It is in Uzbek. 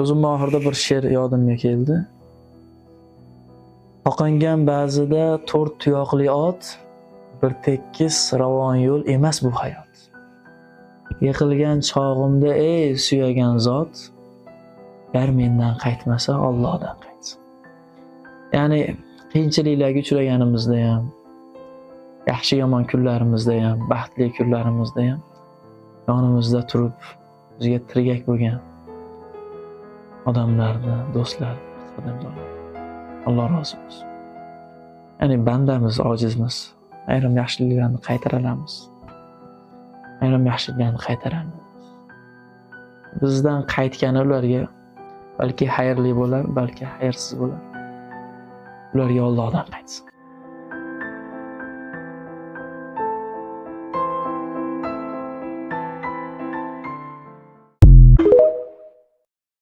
O'zim oxirida bir she'r yodimga keldi. Toqingan ba'zida 4 tuyoqli ot, bir tekis ravon yo'l emas bu hayot. Yiqilgan chog'imda ey suyagan zot, gar mendan qaytmasa Allohdan qaytsin. Ya'ni qiyinchiliklarga uchraganimizda ham, yaxshi yomon kunlarimizda ham, baxtli kunlarimizda ham yonimizda turib, bizga tirgak bo'lgan odamlarni, do'stlarni qadrdonlar. Alloh rozi bo'lsin. Ya'ni bandamiz, ojizmiz. Ayrim yaxshiliklarni qaytara olamiz. Ayrim yaxshiliklarni qaytaramiz. Bizdan qaytgani ularga balki xayrli bo'lar, balki xayrsiz bo'lar. Ularga Allohdan qaytsin.